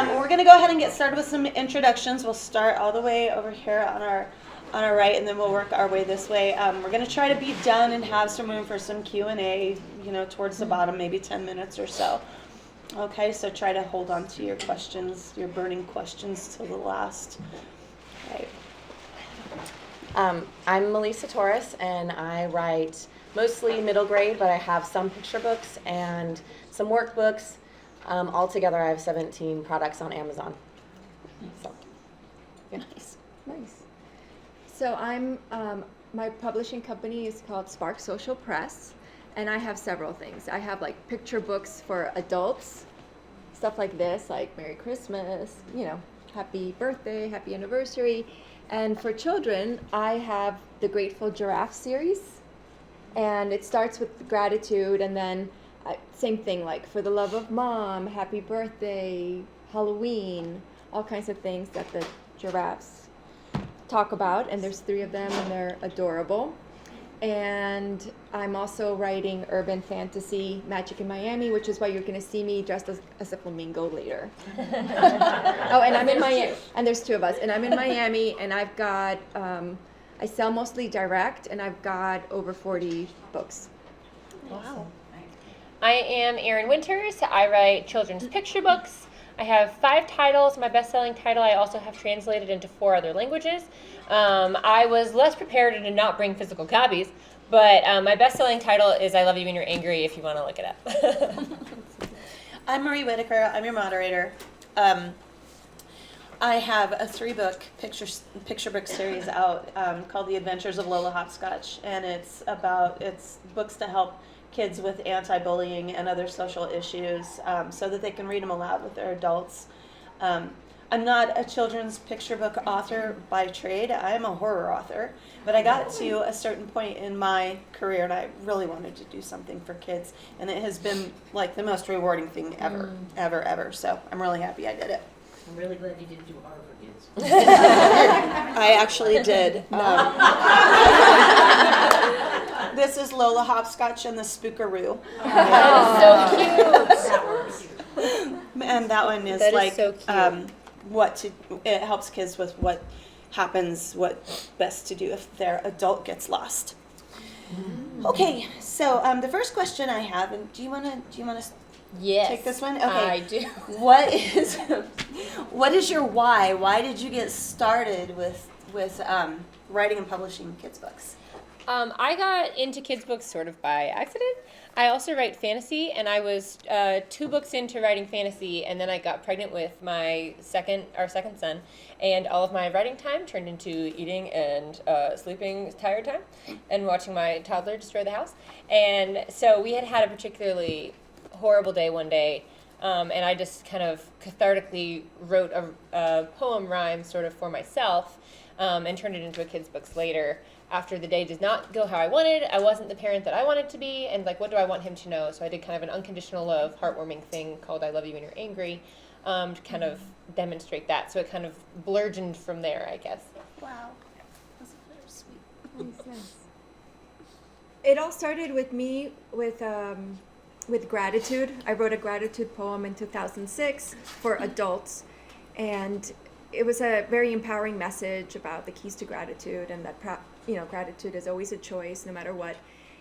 we're going to go ahead and get started with some introductions. We'll start all the way over here on our right, and then we'll work our way this way. We're going to try to be done and have some room for some Q&A, towards the bottom, maybe 10 minutes or so. Okay, so try to hold on to your questions, your burning questions till the last. Okay. I'm Melisa Torres, and I write mostly middle grade, but I have some picture books and some workbooks. Altogether, I have 17 products on Amazon. So, yeah. Nice. So I'm, my publishing company is called Spark Social Press, and I have several things. I have like picture books for adults, stuff like this, like Merry Christmas, Happy Birthday, Happy Anniversary. And for children, I have the Grateful Giraffe series, and it starts with gratitude, and then same thing, like For the Love of Mom, Happy Birthday, Halloween, all kinds of things that the giraffes talk about, and there's 3 of them, and they're adorable. And I'm also writing urban fantasy, Magic in Miami, which is why you're going to see me dressed as a flamingo later. Oh, and I'm in Miami, and there's 2 of us, and I'm in Miami, and I've got, I sell mostly direct, and I've got over 40 books. Wow. I am Erin Winters. I write children's picture books. I have 5 titles. My best-selling title I also have translated into 4 other languages. I was less prepared and did not bring physical copies, but my best-selling title is I Love You When You're Angry, if you want to look it up. I'm Marie Whittaker. I'm your moderator. I have a 3-book picture book series out called The Adventures of Lola Hopscotch, and it's books to help kids with anti-bullying and other social issues so that they can read them aloud with their adults. I'm not a children's picture book author by trade. I'm a horror author, but I got to a certain point in my career and I really wanted to do something for kids, and it has been like the most rewarding thing ever. So I'm really happy I did it. I'm really glad you didn't do horror for kids. I actually did. This is Lola Hopscotch and the Spookaroo. That is so cute. And that one is That is like so cute. It helps kids with what happens, what best to do if their adult gets lost. Okay, so the first question I have, and do you want to Yes, take this one? Okay. I do. What is your why? Why did you get started with writing and publishing kids books? I got into kids' books sort of by accident. I also write fantasy, and I was 2 books into writing fantasy, and then I got pregnant with our second son, and all of my writing time turned into eating and sleeping tired time, and watching my toddler destroy the house. And so we had a particularly horrible day one day, and I just kind of cathartically wrote a poem rhyme sort of for myself, and turned it into a kids' books later. After the day did not go how I wanted, I wasn't the parent that I wanted to be, and what do I want him to know? So I did kind of an unconditional love, heartwarming thing called I Love You When You're Angry, to kind of demonstrate that. So it kind of blurgeoned from there, I guess. Wow, that's bittersweet. Nice. It all started with me with gratitude. I wrote a gratitude poem in 2006 for adults, and it was a very empowering message about the keys to gratitude, and that gratitude is always a choice no matter what.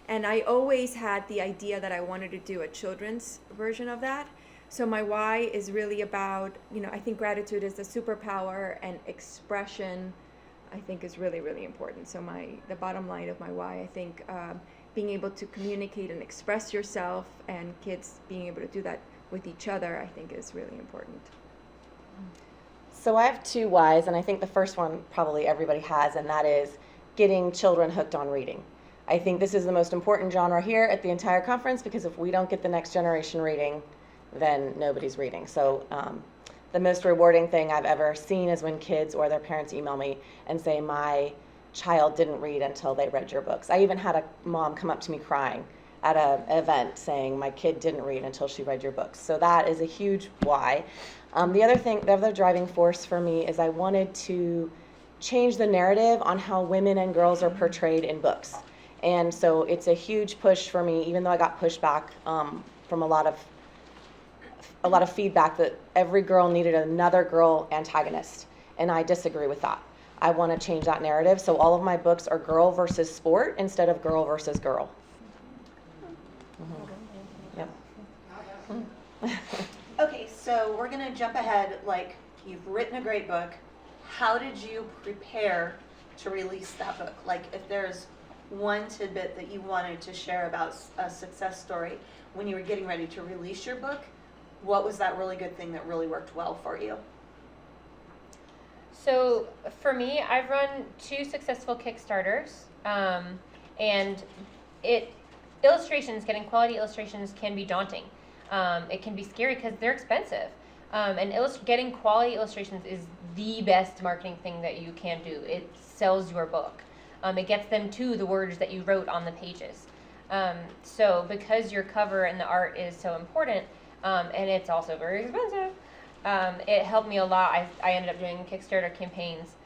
And I always had the idea that I wanted to do a children's version of that. So my why is really about, I think gratitude is a superpower, and expression I think is really, really important. So the bottom line of my why, I think being able to communicate and express yourself, and kids being able to do that with each other, I think is really important. So I have 2 whys, and I think the first one probably everybody has, and that is getting children hooked on reading. I think this is the most important genre here at the entire conference, because if we don't get the next generation reading, then nobody's reading. So the most rewarding thing I've ever seen is when kids or their parents email me and say, my child didn't read until they read your books. I even had a mom come up to me crying at an event saying, my kid didn't read until she read your books. So that is a huge why. The other driving force for me is I wanted to change the narrative on how women and girls are portrayed in books. And so it's a huge push for me, even though I got pushback from a lot of a lot of feedback that every girl needed another girl antagonist, and I disagree with that. I want to change that narrative, so all of my books are girl versus sport instead of girl versus girl. Yep. Okay, so we're gonna jump ahead. Like, you've written a great book. How did you prepare to release that book? Like, if there's one tidbit that you wanted to share about a success story when you were getting ready to release your book, what was that really good thing that really worked well for you? So for me, I've run 2 successful Kickstarters, and getting quality illustrations can be daunting. It can be scary because they're expensive. And getting quality illustrations is the best marketing thing that you can do. It sells your book. It gets them to the words that you wrote on the pages. So because your cover and the art is so important, and it's also very expensive, it helped me a lot. I ended up doing Kickstarter campaigns.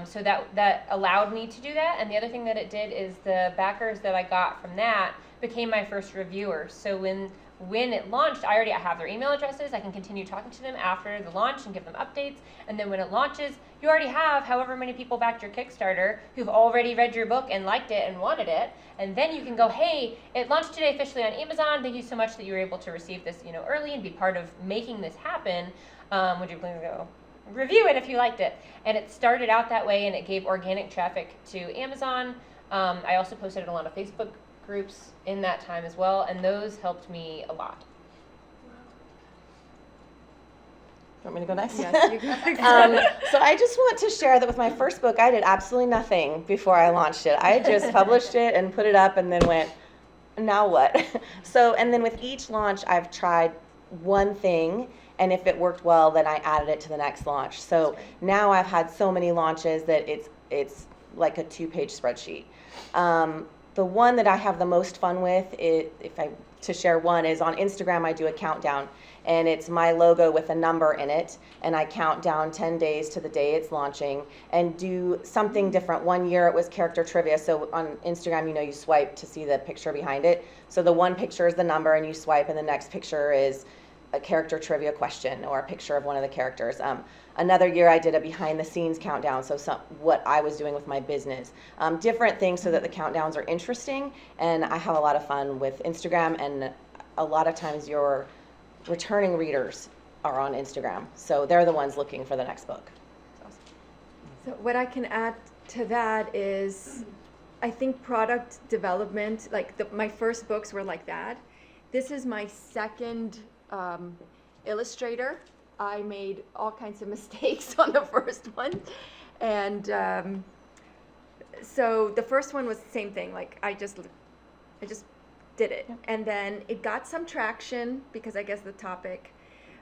So that allowed me to do that. And the other thing that it did is the backers that I got from that became my first reviewers. So when it launched, I have their email addresses. I can continue talking to them after the launch and give them updates. And then when it launches, you already have however many people backed your Kickstarter who've already read your book and liked it and wanted it. And then you can go, hey, it launched today officially on Amazon. Thank you so much that you were able to receive this, early and be part of making this happen. Would you please go review it if you liked it? And it started out that way, and it gave organic traffic to Amazon. I also posted it a lot of Facebook groups in that time as well, and those helped me a lot. Want me to go next? Yes, you can. So I just want to share that with my first book, I did absolutely nothing before I launched it. I just published it and put it up and then went, now what? And then with each launch, I've tried one thing, and if it worked well, then I added it to the next launch. So now I've had so many launches that it's like a 2-page spreadsheet. The one that I have the most fun with, to share one, is on Instagram. I do a countdown, and it's my logo with a number in it, and I count down 10 days to the day it's launching and do something different. One year it was character trivia, so on Instagram, you swipe to see the picture behind it. So the one picture is the number, and you swipe, and the next picture is a character trivia question or a picture of one of the characters. Another year I did a behind the scenes countdown, so what I was doing with my business. Different things so that the countdowns are interesting, and I have a lot of fun with Instagram, and a lot of times your returning readers are on Instagram, so they're the ones looking for the next book. So what I can add to that is, I think product development, my first books were like that. This is my second illustrator. I made all kinds of mistakes on the first one, and so the first one was the same thing. I just did it, and then it got some traction because I guess the topic,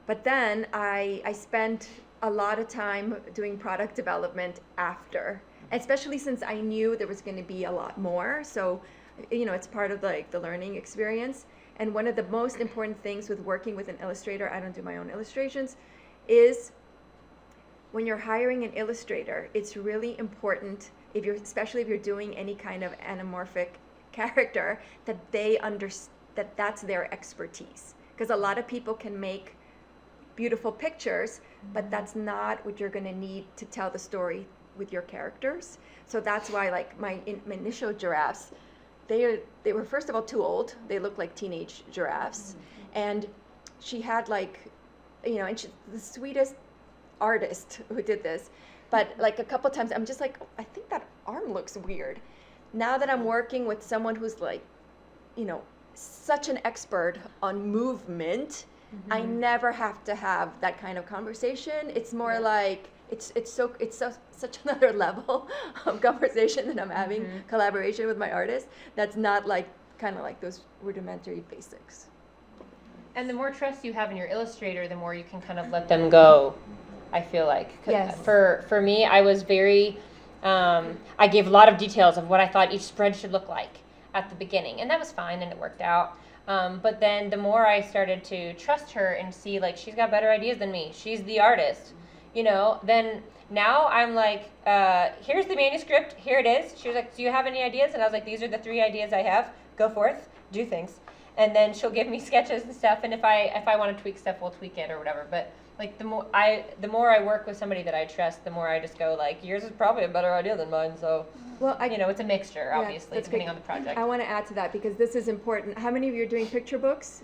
but then I spent a lot of time doing product development after, especially since I knew there was going to be a lot more. So it's part of the learning experience. And one of the most important things with working with an illustrator, I don't do my own illustrations, is when you're hiring an illustrator, it's really important, especially if you're doing any kind of anamorphic character, that they understand that that's their expertise. Because a lot of people can make beautiful pictures, but that's not what you're going to need to tell the story with your characters. So that's why, my initial giraffes, they were, first of all, too old. They looked like teenage giraffes. And she had and she's the sweetest artist who did this. But a couple times I'm just I think that arm looks weird. Now that I'm working with someone who's such an expert on movement, I never have to have that kind of conversation. It's more it's such another level of conversation that I'm having, collaboration with my artist, that's not kind of those rudimentary basics. And the more trust you have in your illustrator, the more you can kind of let them go, I feel like. Yes. For me, I was very, I gave a lot of details of what I thought each spread should look like at the beginning, and that was fine, and it worked out. But then the more I started to trust her and see she's got better ideas than me, she's the artist, then now I'm here's the manuscript, here it is. She was like, do you have any ideas? And I was like, these are the 3 ideas I have, go forth, do things. and then she'll give me sketches and stuff. And if I want to tweak stuff, we'll tweak it or whatever. But like the more I work with somebody that I trust, the more I just go like, yours is probably a better idea than mine. So Well, it's a mixture, Yeah, obviously, that's depending great. on the project. I want to add to that because this is important. How many of you are doing picture books?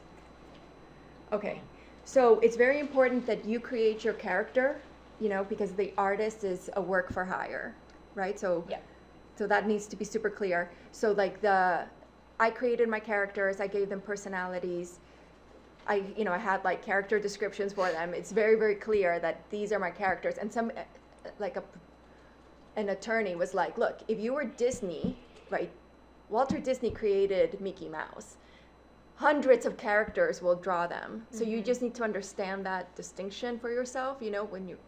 Okay. So it's very important that you create your character, because the artist is a work for hire, right? So Yeah. So that needs to be super clear. So like I created my characters, I gave them personalities. I had like character descriptions for them. It's very, very clear that these are my characters. And an attorney was like, look, if you were Disney, right? Walter Disney created Mickey Mouse. Hundreds of characters will draw them. So you just need to understand that distinction for yourself,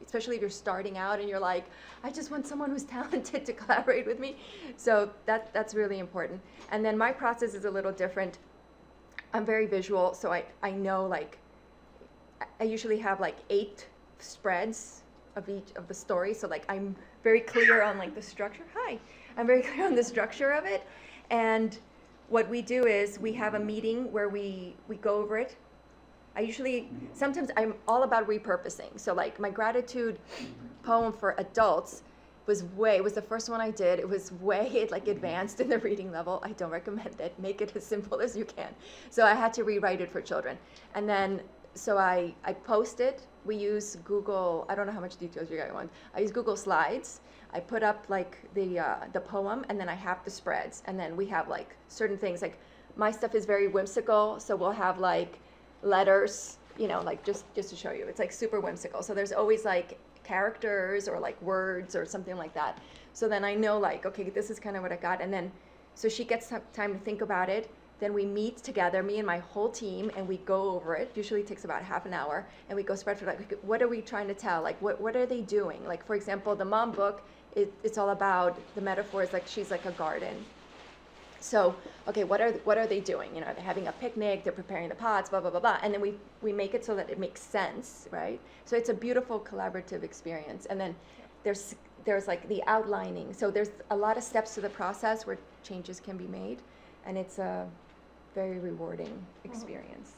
especially if you're starting out and you're like, I just want someone who's talented to collaborate with me. So that's really important. And then my process is a little different. I'm very visual, so I know I usually have 8 spreads of each of the story. So I'm very clear on the structure. Hi, I'm very clear on the structure of it. And what we do is we have a meeting where we go over it. Sometimes I'm all about repurposing. So my gratitude poem for adults was the first one I did. It was way advanced in the reading level. I don't recommend it. Make it as simple as you can. So I had to rewrite it for children. And then, so I post it. We use Google, I don't know how much details you guys want. I use Google Slides. I put up the poem, and then I have the spreads, and then we have certain things. My stuff is very whimsical, so we'll have letters, just to show you. It's super whimsical. So there's always characters or words or something like that. So then I know okay, this is kind of what I got. And then so she gets time to think about it. Then we meet together, me and my whole team, and we go over it. Usually it takes about half an hour, and we go spread for what are we trying to tell? What are they doing? For example, the mom book, it's all about the metaphors, she's like a garden. So, okay, what are they doing? They're having a picnic, they're preparing the pots, blah, blah, blah, blah. And then we make it so that it makes sense, right? So it's a beautiful collaborative experience. And then there's the outlining. So there's a lot of steps to the process where changes can be made. And it's a very rewarding experience.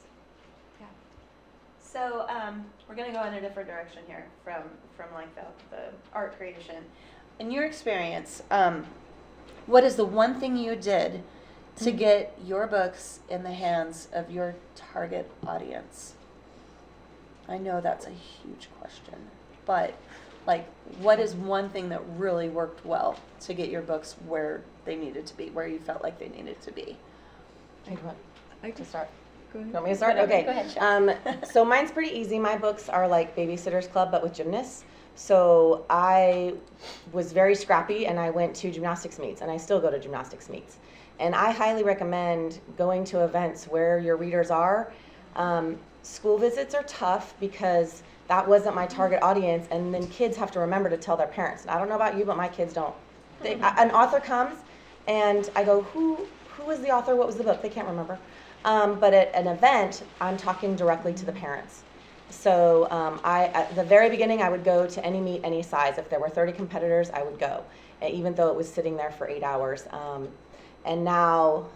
Yeah. So we're going to go in a different direction here from the art creation. In your experience, what is the one thing you did to get your books in the hands of your target audience? I know that's a huge question, but what is one thing that really worked well to get your books where they needed to be, where you felt like they needed to be? I can start. Go ahead. You want me to start? Whatever. Okay. Go ahead, So mine's pretty easy. My books are like Babysitter's Club, but with gymnasts. So I was very scrappy, and I went to gymnastics meets, and I still go to gymnastics meets. And I highly recommend going to events where your readers are. School visits are tough because that wasn't my target audience, and then kids have to remember to tell their parents. And I don't know about you, but my kids don't. An author comes, and I go, who was the author? What was the book? They can't remember. But at an event, I'm talking directly to the parents. So at the very beginning, I would go to any meet, any size. If there were 30 competitors, I would go, even though it was sitting there for 8 hours. And now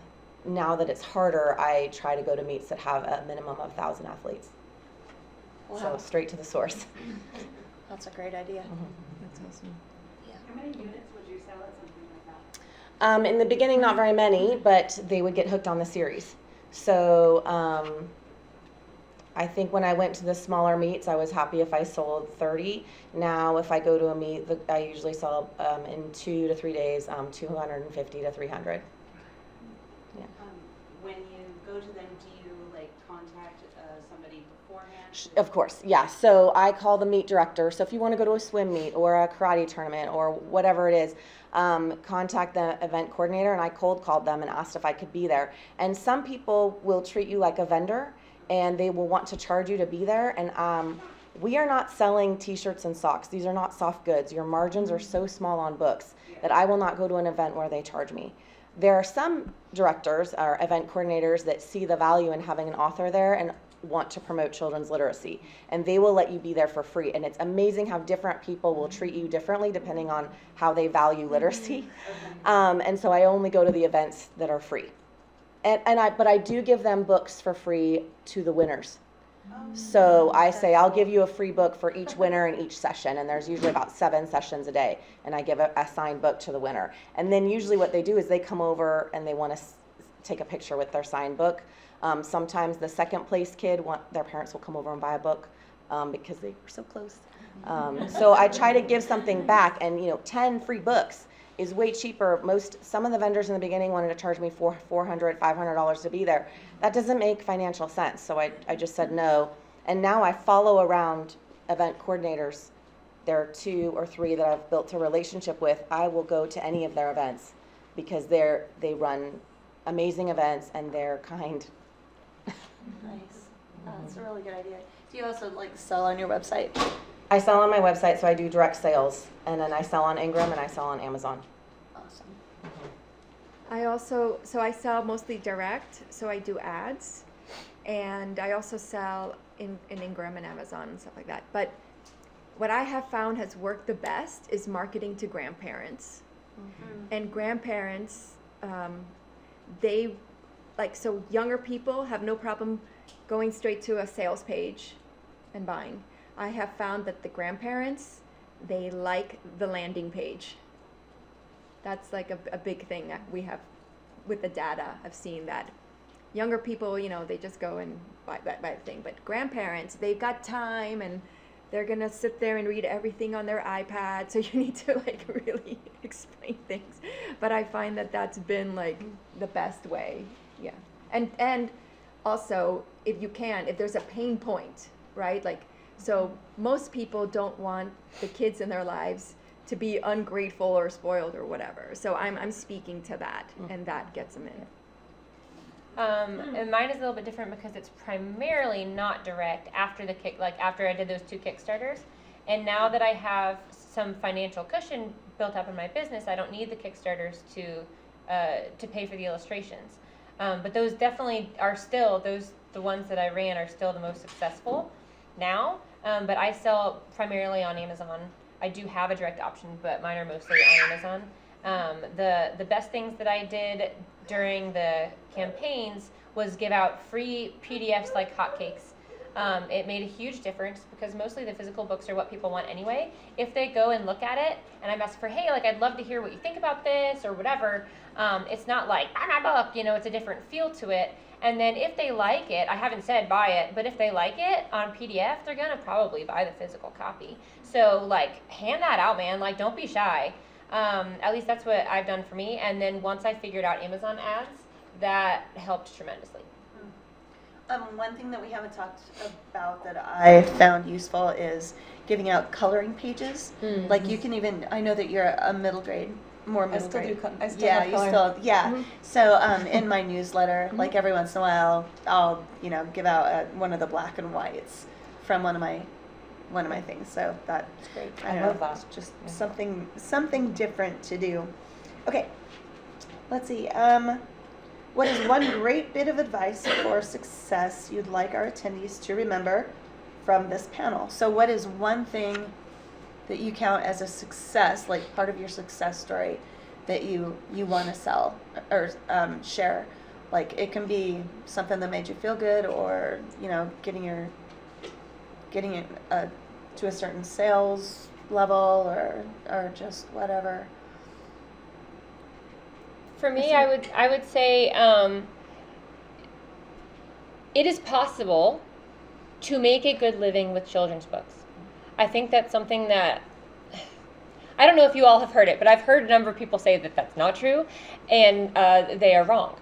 that it's harder, I try to go to meets that have a minimum of 1,000 athletes. Wow. So straight to the source. That's a great idea. That's awesome. How many units would you sell at something like that? In the beginning, not very many, but they would get hooked on the series. So I think when I went to the smaller meets, I was happy if I sold 30. Now, if I go to a meet, I usually sell in 2 to 3 days, 250 to 300. Yeah. When you go to them, do you contact somebody beforehand? Of course, yeah. So I call the meet director. So if you want to go to a swim meet or a karate tournament or whatever it is, contact the event coordinator, and I cold called them and asked if I could be there. And some people will treat you like a vendor, and they will want to charge you to be there. And we are not selling t-shirts and socks. These are not soft goods. Your margins are so small on books that I will not go to an event where they charge me. There are some directors or event coordinators that see the value in having an author there and want to promote children's literacy, and they will let you be there for free. And it's amazing how different people will treat you differently depending on how they value literacy. And so I only go to the events that are free. But I do give them books for free to the winners. So I say, I'll give you a free book for each winner in each session, and there's usually about 7 sessions a day, and I give a signed book to the winner. And then usually what they do is they come over and they want to take a picture with their signed book. Sometimes the second place kid, their parents will come over and buy a book because they were so close. So I try to give something back, and 10 free books is way cheaper. Some of the vendors in the beginning wanted to charge me $400, $500 to be there. That doesn't make financial sense, so I just said no. And now I follow around event coordinators. There are 2 or 3 that I've built a relationship with. I will go to any of their events because they run amazing events and they're kind. Nice. That's a really good idea. Do you also sell on your website? I sell on my website, so I do direct sales, and then I sell on Ingram and I sell on Amazon. Awesome. I sell mostly direct, so I do ads, and I also sell in Ingram and Amazon and stuff like that. But what I have found has worked the best is marketing to grandparents. Mm-hmm. And grandparents, so younger people have no problem going straight to a sales page and buying. I have found that the grandparents, they like the landing page. That's like a big thing that we have with the data. I've seen that younger people, they just go and buy the thing. But grandparents, they've got time and they're gonna sit there and read everything on their iPad. So you need to really explain things. But I find that that's been the best way. Yeah. And also, if there's a pain point, right? So most people don't want the kids in their lives to be ungrateful or spoiled or whatever. So I'm speaking to that, and that gets them in. And mine is a little bit different because it's primarily not direct after after I did those 2 Kickstarters. And now that I have some financial cushion built up in my business, I don't need the Kickstarters to pay for the illustrations. But those definitely are still, the ones that I ran are still the most successful now. But I sell primarily on Amazon. I do have a direct option, but mine are mostly on Amazon. The best things that I did during the campaigns was give out free PDFs like hotcakes. It made a huge difference because mostly the physical books are what people want anyway. If they go and look at it and I'm asked for, hey, I'd love to hear what you think about this or whatever, it's not like, buy my book, it's a different feel to it. And then if they like it, I haven't said buy it, but if they like it on PDF, they're gonna probably buy the physical copy. So hand that out, man. Don't be shy. At least that's what I've done for me. And then once I figured out Amazon ads, that helped tremendously. One thing that we haven't talked about that I found useful is giving out coloring pages. Mm-hmm. You can even, I know that you're a middle grade, more middle grade. I still Yeah, have you coloring. still, yeah. Mhm. So in my newsletter, every once in a while, I'll give out one of the black and whites from one of my things. So that's great. I love know, that. it's just Yeah. something different to do. Okay, let's see. What is one great bit of advice for success you'd like our attendees to remember from this panel? So what is one thing that you count as a success, part of your success story, that you want to sell or share? It can be something that made you feel good, or getting it to a certain sales level, or just whatever. For me, I would say it is possible to make a good living with children's books. I think that's something that, I don't know if you all have heard it, but I've heard a number of people say that that's not true, and they are wrong.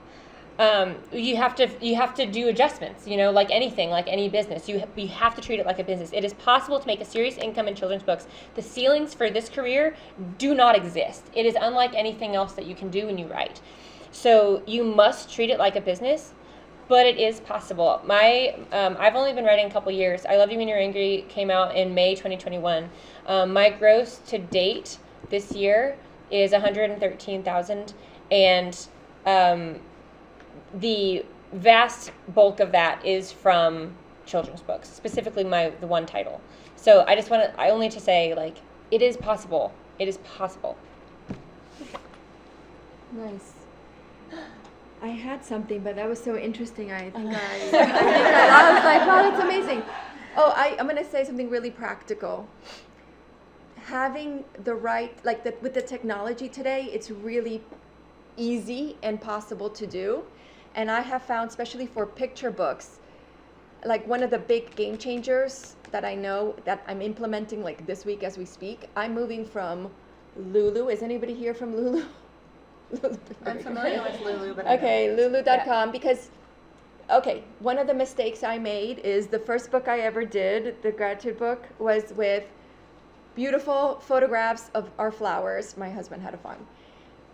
You have to do adjustments, like anything, like any business. You have to treat it like a business. It is possible to make a serious income in children's books. The ceilings for this career do not exist. It is unlike anything else that you can do when you write. So you must treat it like a business, but it is possible. I've only been writing a couple years. I Love You When You're Angry came out in May 2021. My gross to date this year is $113,000, and the vast bulk of that is from children's books, specifically the one title. So I only to say, it is possible. It is possible. Nice. I had something, but that was so interesting. I think I was like, wow, that's amazing. Oh, I'm going to say something really practical. Having the right, with the technology today, it's really easy and possible to do. And I have found, especially for picture books, like one of the big game changers that I know that I'm implementing like this week as we speak, I'm moving from Lulu. Is anybody here from Lulu? I'm familiar with Lulu, but Okay, lulu.com, because, okay, one of the mistakes I made is the first book I ever did, the gratitude book, was with beautiful photographs of our flowers. My husband had a farm.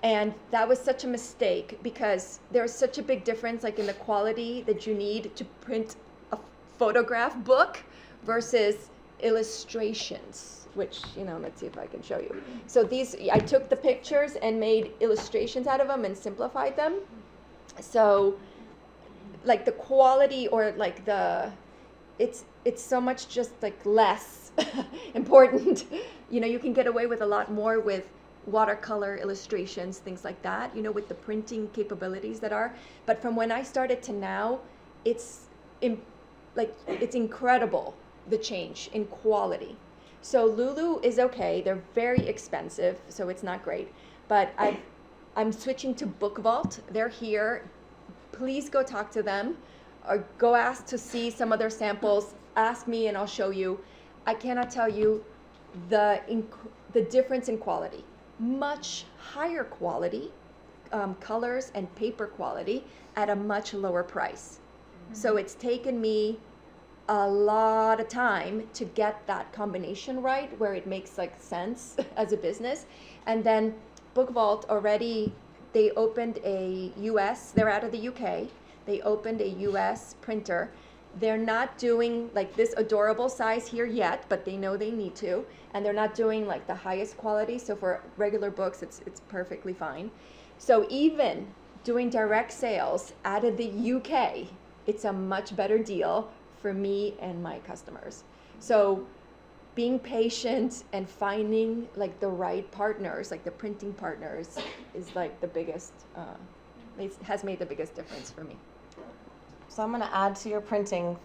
And that was such a mistake because there's such a big difference like in the quality that you need to print a photograph book versus illustrations, which, let's see if I can show you. So these, I took the pictures and made illustrations out of them and simplified them. So like the quality or like it's so much just like less important. You can get away with a lot more with watercolor illustrations, things like that, with the printing capabilities that are. But from when I started to now, it's incredible, the change in quality. So Lulu is okay. They're very expensive, so it's not great. But I'm switching to Book Vault. They're here. Please go talk to them or go ask to see some of their samples. Ask me and I'll show you. I cannot tell you the difference in quality. Much higher quality, colors and paper quality at a much lower price. So it's taken me a lot of time to get that combination right where it makes like sense as a business. And then Book Vault already, they opened a US, they're out of the UK, they opened a US printer. They're not doing like this adorable size here yet, but they know they need to. And they're not doing like the highest quality. So for regular books, it's perfectly fine. So even doing direct sales out of the UK, it's a much better deal for me and my customers. So being patient and finding like the right partners, like the printing partners, is like the biggest, it has made the biggest difference for me. So I'm going to add to your printing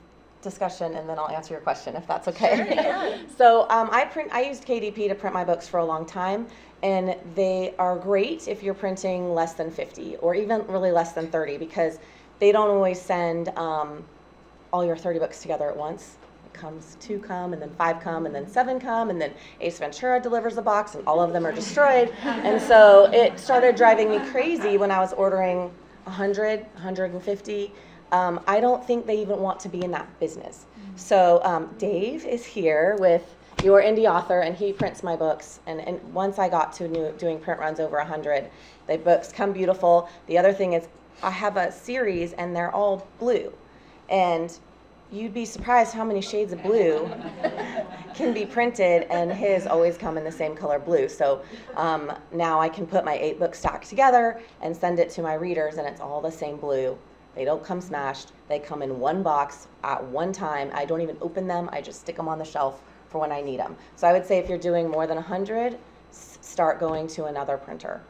discussion, and then I'll answer your question if that's okay. Sure, yeah. So I used KDP to print my books for a long time, and they are great if you're printing less than 50 or even really less than 30 because they don't always send all your 30 books together at once. It comes 2 come, and then 5 come, and then 7 come, and then Ace Ventura delivers a box, and all of them are destroyed. And so it started driving me crazy when I was ordering 100, 150. I don't think they even want to be in that business. So Dave is here with Your Indie Author, and he prints my books. And once I got to doing print runs over 100, the books come beautiful. The other thing is I have a series, and they're all blue. And you'd be surprised how many shades of blue can be printed, and his always come in the same color blue. So now I can put my 8-book stack together and send it to my readers, and it's all the same blue. They don't come smashed. They come in one box at one time. I don't even open them. I just stick them on the shelf for when I need them. So I would say if you're doing more than 100, start going to another printer.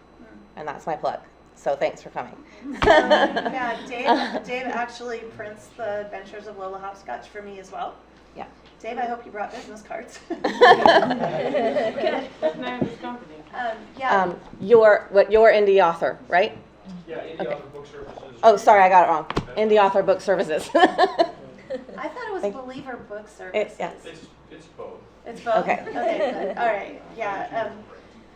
And that's my plug. So thanks for coming. Yeah, Dave actually prints the Adventures of Lola Hopscotch for me as well. Yeah. Dave, I hope you brought business cards. Good. What name is company? Your Indie Author, right? Yeah, Indie Author Book Services. Oh, sorry, I got it wrong. Indie Author Book Services. I thought it was Believer Book Services. Yes. It's both. It's both? Okay. Okay, good. All right, yeah.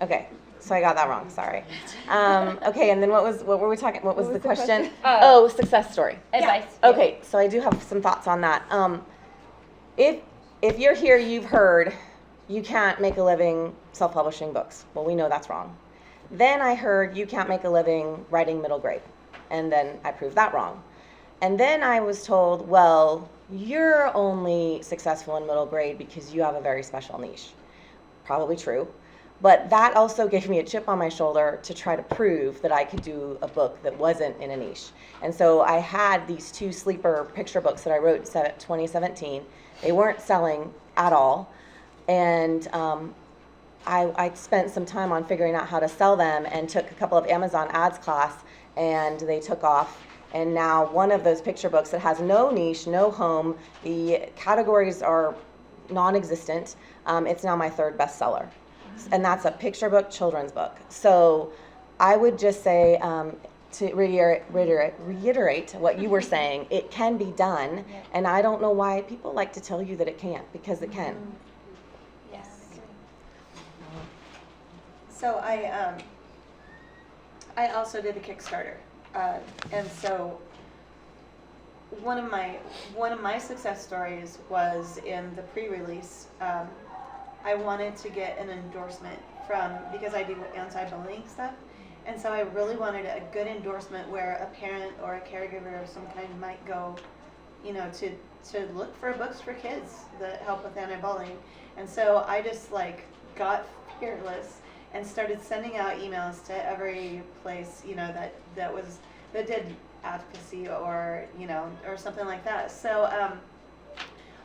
Okay, so I got that wrong, sorry. Okay, and then what were we talking, what was the question? question? Success story. Advice. Okay, so I do have some thoughts on that. If you're here, you've heard you can't make a living self-publishing books. Well, we know that's wrong. Then I heard you can't make a living writing middle grade. And then I proved that wrong. And then I was told, well, you're only successful in middle grade because you have a very special niche. Probably true. But that also gave me a chip on my shoulder to try to prove that I could do a book that wasn't in a niche. And so I had these 2 sleeper picture books that I wrote in 2017. They weren't selling at all. And I spent some time on figuring out how to sell them and took a couple of Amazon ads class and they took off. And now one of those picture books that has no niche, no home, the categories are non-existent. It's now my third bestseller. And that's a picture book, children's book. So I would just say, to reiterate what you were saying, it can be done. And I don't know why people like to tell you that it can't, because it can. Yes. So I also did a Kickstarter, and so one of my success stories was in the pre-release. I wanted to get an endorsement because I do anti-bullying stuff, and so I really wanted a good endorsement where a parent or a caregiver of some kind might go, to look for books for kids that help with anti-bullying. And so I just got fearless and started sending out emails to every place, that did advocacy or something like that. So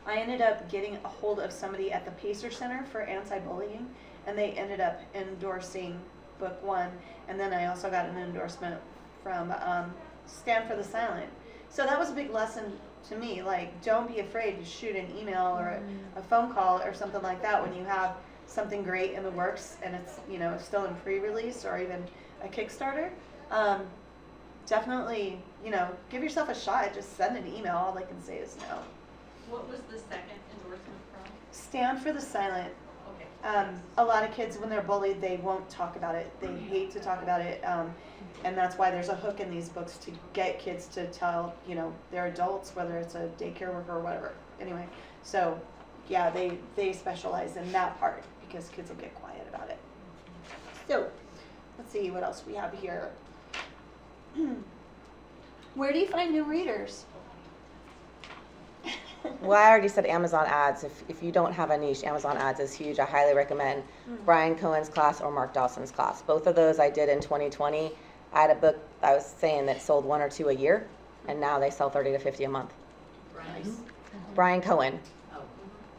I ended up getting a hold of somebody at the Pacer Center for Anti-Bullying, and they ended up endorsing book 1. And then I also got an endorsement from Stand for the Silent. So that was a big lesson to me. Don't be afraid to shoot an email or a phone call or something like that when you have something great in the works and it's still in pre-release or even a Kickstarter. Definitely give yourself a shot. Just send an email. All I can say is no. What was the second endorsement from? Stand for the Silent. Okay. A lot of kids, when they're bullied, they won't talk about it. They hate to talk about it, and that's why there's a hook in these books to get kids to tell their adults, whether it's a daycare worker or whatever. Anyway, so yeah, they specialize in that part because kids will get quiet about it. So let's see what else we have here. Where do you find new readers? Well, I already said Amazon ads. If you don't have a niche, Amazon ads is huge. I highly recommend Brian Cohen's class or Mark Dawson's class. Both of those I did in 2020. I had a book I was saying that sold 1 or 2 a year, and now they sell 30 to 50 a month. Nice. Brian Cohen. Oh,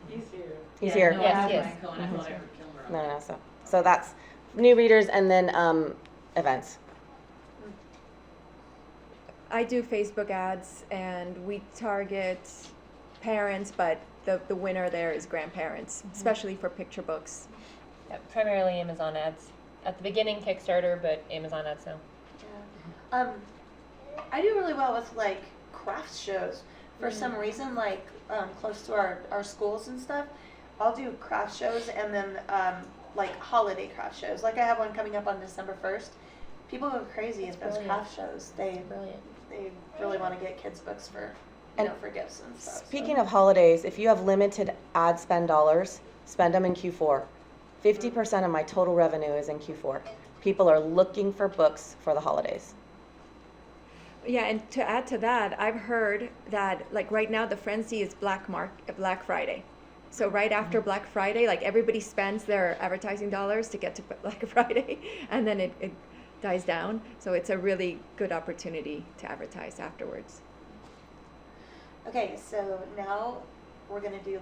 he's here. He's Yeah, here. No, Yes, I yes. Brian Cohen. I thought I heard Kilmer. No. So that's new readers, and then events. I do Facebook ads, and we target parents, but the winner there is grandparents, especially for picture books. Yeah, primarily Amazon ads. At the beginning, Kickstarter, but Amazon ads now. Yeah. I do really well with craft shows. For some reason, close to our schools and stuff, I'll do craft shows and then holiday craft shows. I have one coming up on December 1st. People go crazy at those Brilliant. craft shows. They really want to get kids books for for gifts and stuff. Speaking of holidays, if you have limited ad spend dollars, spend them in Q4. 50% of my total revenue is in Q4. People are looking for books for the holidays. Yeah, and to add to that, I've heard that right now the frenzy is Black Friday. So right after Black Friday, everybody spends their advertising dollars to get to Black Friday, and then it dies down. So it's a really good opportunity to advertise afterwards. Okay, so now we're gonna do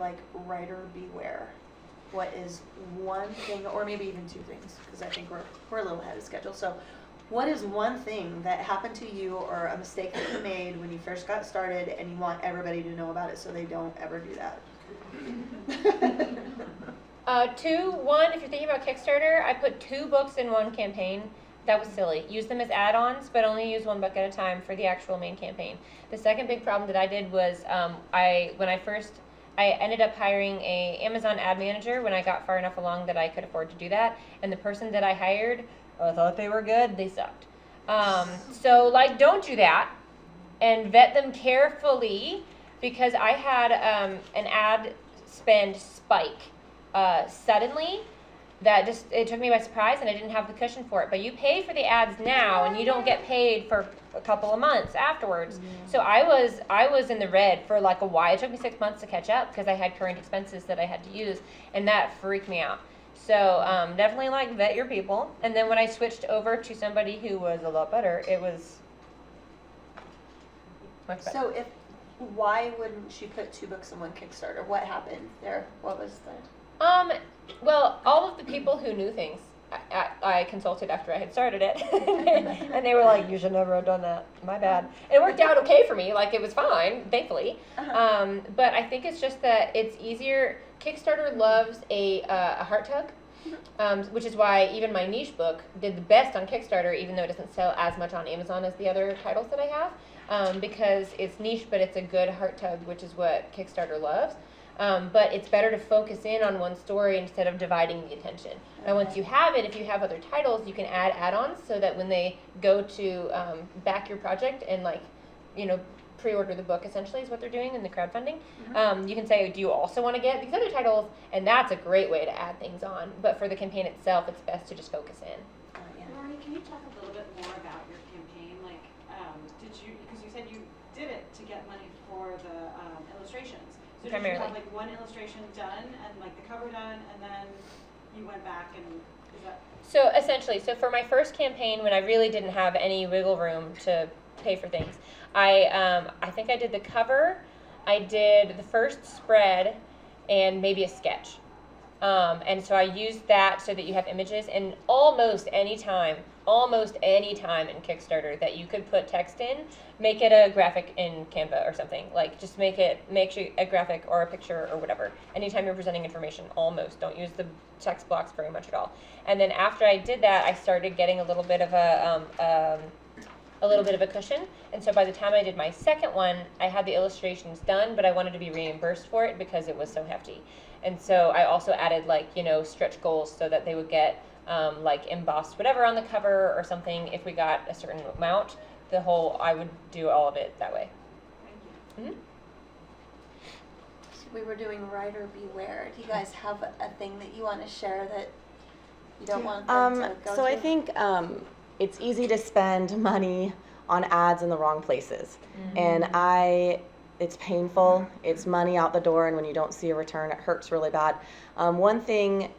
writer beware. What is one thing, or maybe even 2 things, because I think we're a little ahead of schedule. So, what is one thing that happened to you or a mistake that you made when you first got started, and you want everybody to know about it so they don't ever do that? 2, 1, if you're thinking about Kickstarter, I put 2 books in one campaign. That was silly. Use them as add-ons, but only use 1 book at a time for the actual main campaign. The second big problem that I did was I ended up hiring a Amazon ad manager when I got far enough along that I could afford to do that. And the person that I hired, I thought they were good, they sucked. So don't do that, and vet them carefully, because I had an ad spend spike suddenly. That it took me by surprise, and I didn't have the cushion for it. But you pay for the ads now, and you don't get paid for a couple of months afterwards. So I was in the red for a while. It took me 6 months to catch up because I had current expenses that I had to use, and that freaked me out. So definitely vet your people. And then when I switched over to somebody who was a lot better, it was much better. So why wouldn't you put 2 books in one Kickstarter? What happened there? What was the... Well, all of the people who knew things I consulted after I had started it, and they were like, "You should never have done that. My bad." And it worked out okay for me. Like, it was fine, thankfully. But I think it's just that it's easier. Kickstarter loves a heart tug, which is why even my niche book did the best on Kickstarter, even though it doesn't sell as much on Amazon as the other titles that I have, because it's niche, but it's a good heart tug, which is what Kickstarter loves. But it's better to focus in on one story instead of dividing the attention. And once you have it, if you have other titles, you can add add-ons so that when they go to back your project and, like, you know, pre-order the book, essentially is what they're doing in the crowdfunding. You can say, do you also want to get these other titles? And that's a great way to add things on. But for the campaign itself, it's best to just focus in. Rory, can you talk a little bit more about your campaign? Like, did you, because you said you did it to get money for the illustrations. So did you Primarily. have like one illustration done and like the cover done, and then you went back and is that? So essentially, so for my first campaign, when I really didn't have any wiggle room to pay for things, I think I did the cover, I did the first spread, and maybe a sketch. And so I used that so that you have images, and almost any time in Kickstarter that you could put text in, make it a graphic in Canva or something. Like, just make sure a graphic or a picture or whatever. Anytime you're presenting information, almost. Don't use the text blocks very much at all. And then after I did that, I started getting a little bit of a cushion. And so by the time I did my second one, I had the illustrations done, but I wanted to be reimbursed for it because it was so hefty. And so I also added, like, you know, stretch goals so that they would get like embossed whatever on the cover or something. If we got a certain amount, I would do all of it that way. Thank you. We were doing Writer Beware. Do you guys have a thing that you want to share that you don't want them to go So to? I think it's easy to spend money on ads in the wrong places. And it's painful. It's money out the door, and when you don't see a return, it hurts really bad. One thing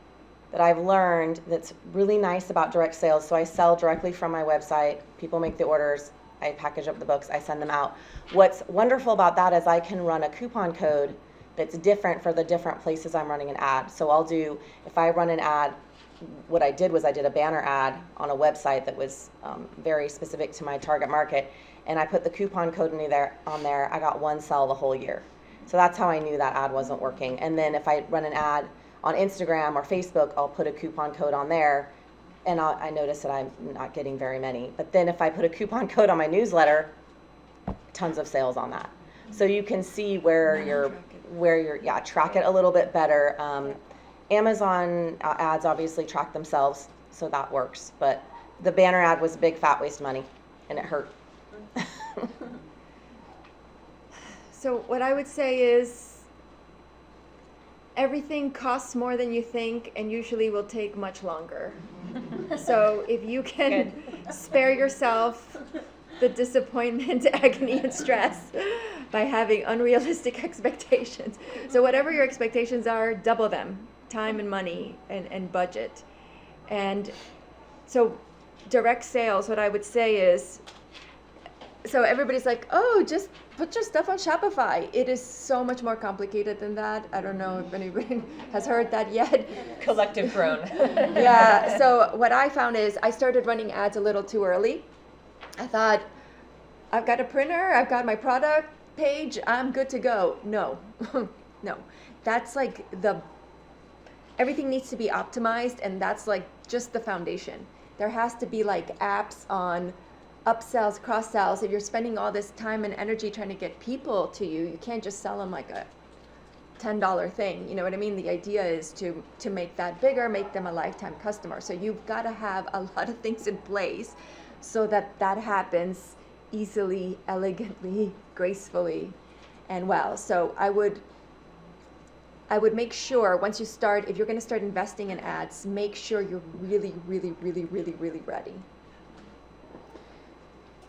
that I've learned that's really nice about direct sales, so I sell directly from my website. People make the orders. I package up the books. I send them out. What's wonderful about that is I can run a coupon code that's different for the different places I'm running an ad. So if I run an ad, what I did was I did a banner ad on a website that was very specific to my target market, and I put the coupon code on there. I got one sell the whole year. So that's how I knew that ad wasn't working. And then if I run an ad on Instagram or Facebook, I'll put a coupon code on there, and I notice that I'm not getting very many. But then if I put a coupon code on my newsletter, tons of sales on that. So you can see where you're track it a little bit better. Amazon ads obviously track themselves, so that works. But the banner ad was a big fat waste of money, and it hurt. So what I would say is everything costs more than you think and usually will take much longer. So if you can spare yourself the disappointment, agony, and stress by having unrealistic expectations. So whatever your expectations are, double them, time and money and budget. And so direct sales, what I would say is, so everybody's like, oh, just put your stuff on Shopify. It is so much more complicated than that. I don't know if anybody has heard that yet. Collective groan. Yeah, so what I found is I started running ads a little too early. I thought, I've got a printer, I've got my product page, I'm good to go. No, no. That's like everything needs to be optimized, and that's like just the foundation. There has to be like apps on upsells, cross-sells. If you're spending all this time and energy trying to get people to you, you can't just sell them like a $10 thing. You know what I mean? The idea is to make that bigger, make them a lifetime customer. So you've got to have a lot of things in place so that happens easily, elegantly, gracefully, and well. So I would make sure once you start, if you're going to start investing in ads, make sure you're really, really, really, really, really ready.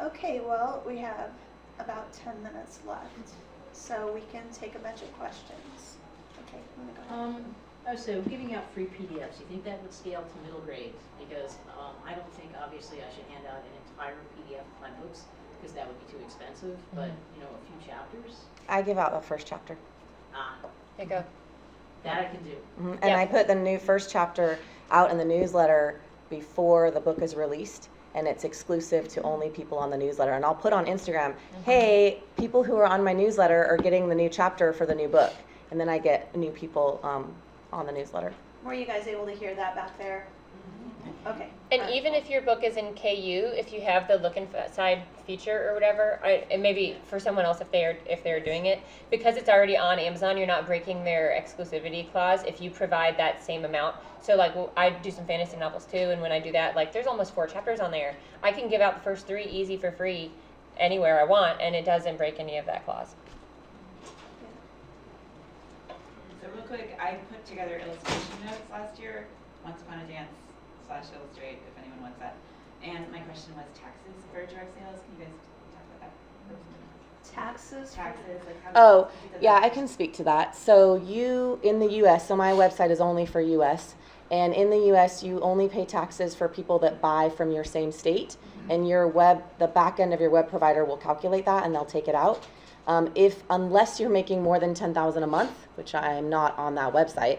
Okay, well, we have about 10 minutes left, so we can take a bunch of questions. Okay, I'm gonna go ahead. So giving out free PDFs, you think that would scale to middle grades? Because I don't think obviously I should hand out an entire PDF of my books because that would be too expensive, but you know, a few chapters. I give out the first chapter. There you go. That I can do. And I put the new first chapter out in the newsletter before the book is released, and it's exclusive to only people on the newsletter. And I'll put on Instagram, hey, people who are on my newsletter are getting the new chapter for the new book. And then I get new people on the newsletter. Were you guys able to hear that back there? Okay. And All right. even if your book is in KU, if you have the look inside feature or whatever, and maybe for someone else if they're doing it, because it's already on Amazon, you're not breaking their exclusivity clause if you provide that same amount. So like I do some fantasy novels too, and when I do that, like there's almost 4 chapters on there. I can give out the first 3 easy for free anywhere I want, and it doesn't break any of that clause. So real quick, I put together illustration notes last year, Once Upon a Dance / Illustrate, if anyone wants that. And my question was taxes for direct sales. Can you guys talk about that? Taxes? Taxes, like how Oh, does yeah, that- I can speak to that. So you, in the U.S., so my website is only for U.S., and in the U.S., you only pay taxes for people that buy from your same state, and the back end of your web provider will calculate that, and they'll take it out. Unless you're making more than $10,000 a month, which I'm not on that website,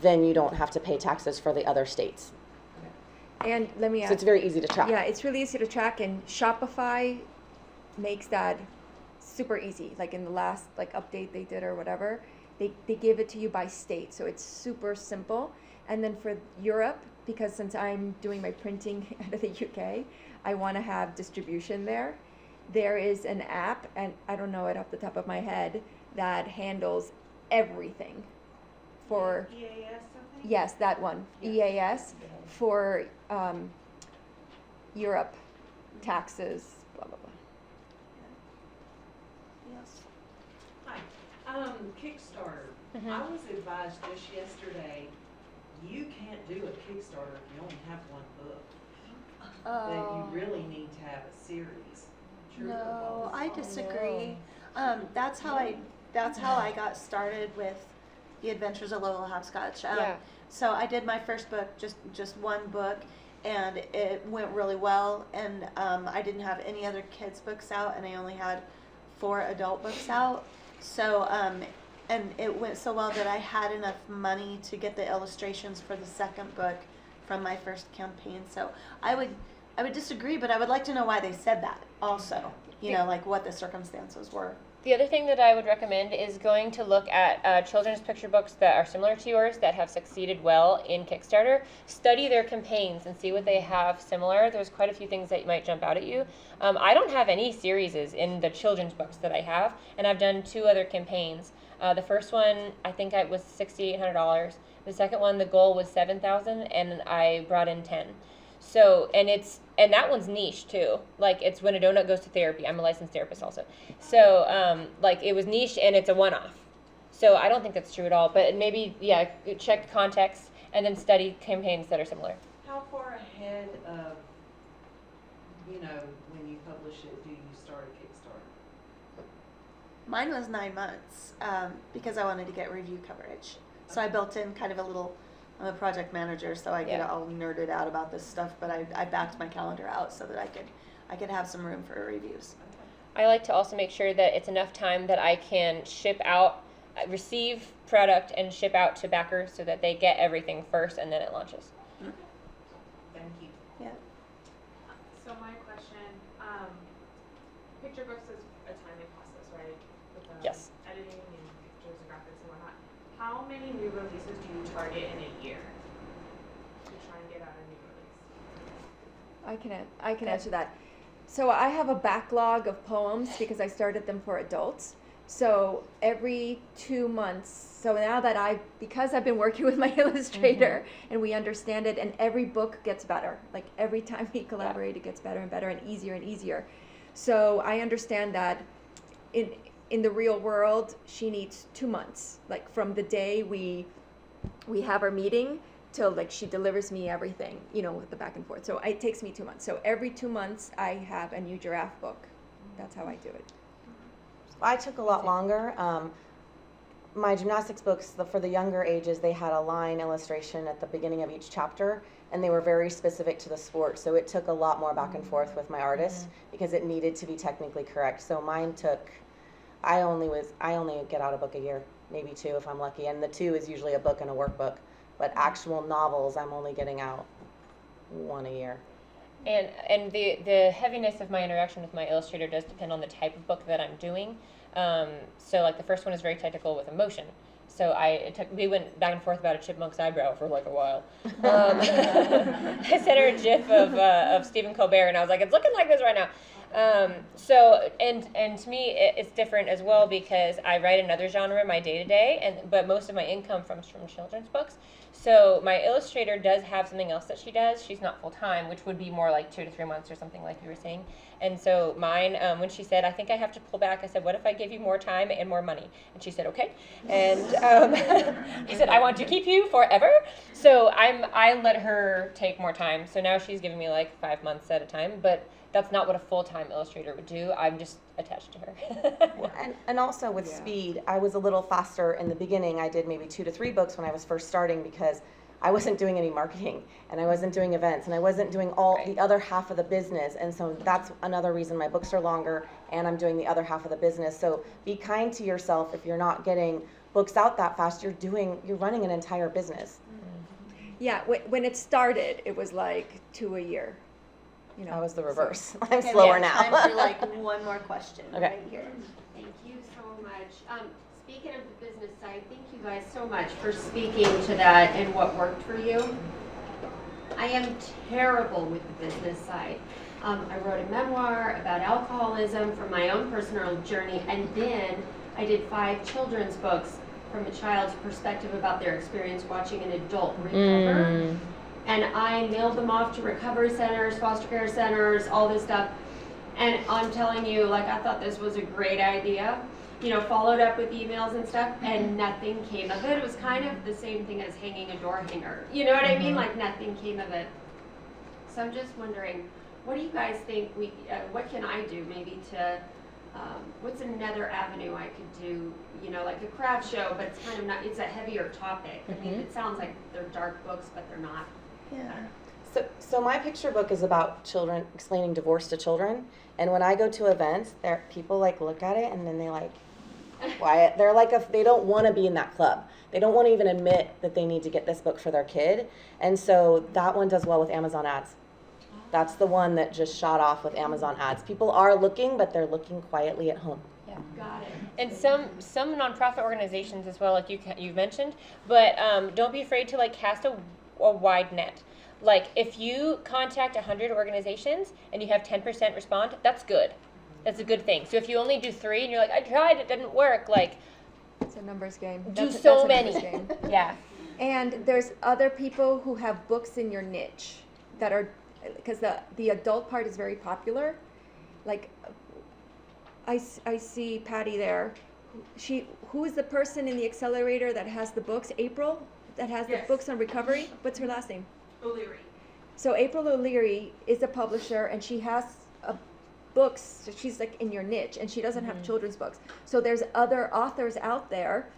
then you don't have to pay taxes for the other states. And let me So add, it's very easy to track. yeah, it's really easy to track, and Shopify makes that super easy. Like in the last update they did or whatever, they give it to you by state, so it's super simple. And then for Europe, because since I'm doing my printing out of the UK, I want to have distribution there. There is an app, and I don't know it off the top of my head, that handles everything for EAS something? yes, that one, EAS, for Europe, taxes, blah blah blah. Yes. Hi, Kickstarter. Mhm. I was advised just yesterday, you can't do a Kickstarter if you only have one book. That you really need to have a series. True or No, false? I disagree. That's how I got started with The Adventures of Lola Hopscotch. Yeah. So I did my first book, just one book, and it went really well. And I didn't have any other kids' books out, and I only had 4 adult books out. So and it went so well that I had enough money to get the illustrations for the second book from my first campaign. So I would disagree, but I would like to know why they said that also. You know, like what the circumstances were. The other thing that I would recommend is going to look at children's picture books that are similar to yours that have succeeded well in Kickstarter. Study their campaigns and see what they have similar. There's quite a few things that might jump out at you. I don't have any series in the children's books that I have, and I've done 2 other campaigns. The first one, I think it was $6,800. The second one, the goal was $7,000, and I brought in 10. So, and that one's niche too. Like it's when a donut goes to therapy. I'm a licensed therapist also. So, like it was niche and it's a one-off. So I don't think that's true at all. But maybe, yeah, check context and then study campaigns that are similar. How far ahead of, when you publish it, do you start a Kickstarter? Mine was 9 months because I wanted to get review coverage. So I built in kind of I'm a project manager, so I get Yeah. all nerded out about this stuff, but I backed my calendar out so that I could have some room for reviews. I like to also make sure that it's enough time that I can ship out, receive product and ship out to backers so that they get everything first and then it launches. Thank you. Yeah. So my question, picture books is a timely process, right? With the Yes. editing and pictures and graphics and whatnot. How many new releases do you target in a year to try and get out a new release? I can answer that. So I have a backlog of poems because I started them for adults. So every 2 months, so now that because I've been working with my illustrator and we understand it, and every book gets better. Like every time we collaborate, it gets better and better and easier. So I understand that in the real world, she needs 2 months, like from the day we have our meeting till like she delivers me everything, with the back and forth. So it takes me 2 months. So every 2 months I have a new giraffe book. That's how I do it. I took a lot longer. My gymnastics books, for the younger ages, they had a line illustration at the beginning of each chapter, and they were very specific to the sport. So it took a lot more back and forth with my artist because it needed to be technically correct. So mine took, I only get out a book a year, maybe 2 if I'm lucky, and the 2 is usually a book and a workbook. but actual novels, I'm only getting out 1 a year. And the heaviness of my interaction with my illustrator does depend on the type of book that I'm doing. So like the first one is very technical with emotion. So we went back and forth about a chipmunk's eyebrow for like a while. I sent her a GIF of Stephen Colbert, and I was like, it's looking like this right now. So to me, it's different as well because I write another genre in my day-to-day, but most of my income comes from children's books. So my illustrator does have something else that she does. She's not full-time, which would be more like 2 to 3 months or something like you were saying. And so mine, when she said, I think I have to pull back, I said, what if I give you more time and more money? And she said, okay. And I said, I want to keep you forever. So I let her take more time. So now she's giving me like 5 months at a time, but that's not what a full-time illustrator would do. I'm just attached to her. and also with speed, I was a little faster in the beginning. I did maybe 2 to 3 books when I was first starting because I wasn't doing any marketing and I wasn't doing events and I wasn't doing all the other half of the business. And so that's another reason my books are longer and I'm doing the other half of the business. So be kind to yourself. If you're not getting books out that fast, you're running an entire business. Yeah, when it started, it was like 2 a year. You know, I was the reverse. I'm Okay, slower we now. have time for like one more question Okay. right here. Thank you so much. Speaking of the business side, thank you guys so much for speaking to that and what worked for you. I am terrible with the business side. I wrote a memoir about alcoholism from my own personal journey, and then I did 5 children's books from a child's perspective about their experience watching an adult recover. And I mailed them off to recovery centers, foster care centers, all this stuff. And I'm telling you, like, I thought this was a great idea. You know, followed up with emails and stuff, and nothing came of it. It was kind of the same thing as hanging a door hanger. You know what I mean? Like, nothing came of it. So I'm just wondering, what do you guys think what can I do maybe to, what's another avenue I could do? You know, like a craft show, but it's kind of not, it's a heavier topic. I mean, it sounds like they're dark books, but they're not. Yeah. So my picture book is about children explaining divorce to children, and when I go to events, people like look at it and then they like, why? They're like they don't want to be in that club. They don't want to even admit that they need to get this book for their kid, and so that one does well with Amazon ads. That's the one that just shot off with Amazon ads. People are looking, but they're looking quietly at home. Yeah. Got it. And some nonprofit organizations as well, like you've mentioned, but don't be afraid to like cast a wide net. Like if you contact 100 organizations and you have 10% respond, that's good. That's a good thing. So if you only do 3 and you're like, I tried, it didn't work, like it's a numbers game. do That's so a many. numbers game. Yeah. And there's other people who have books in your niche that are, because the adult part is very popular. Like I see Patty there. Who is the person in the accelerator that has the books? April, that has the books on recovery. What's her last name? O'Leary. So April O'Leary is a publisher, and she has books. So she's like in your niche, and she doesn't have children's books. So there's other authors out there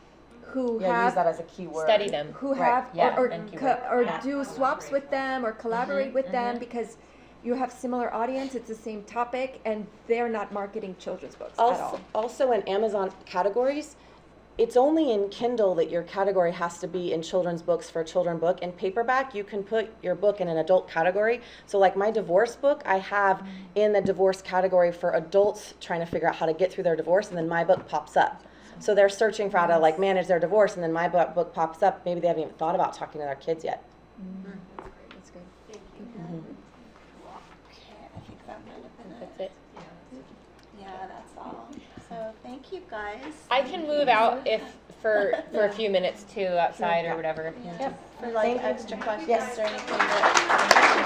who Use have that as a keyword. Study them. who Right. have Yeah, or and keyword. do swaps with them or collaborate with them because you have similar audience. It's the same topic, and they're not marketing children's books at all. Also in Amazon categories, it's only in Kindle that your category has to be in children's books for a children's book. In paperback, you can put your book in an adult category. So like my divorce book, I have in the divorce category for adults trying to figure out how to get through their divorce, and then my book pops up. So they're searching for how to like manage their divorce, and then my book pops up. Maybe they haven't even thought about talking to their kids yet. That's good. Thank you. Okay, I think that might have been That's it. Yeah, that's all. So thank you guys. I can move out if for a few minutes too outside or whatever. Yep. For like Thank you. extra questions Yes. or anything.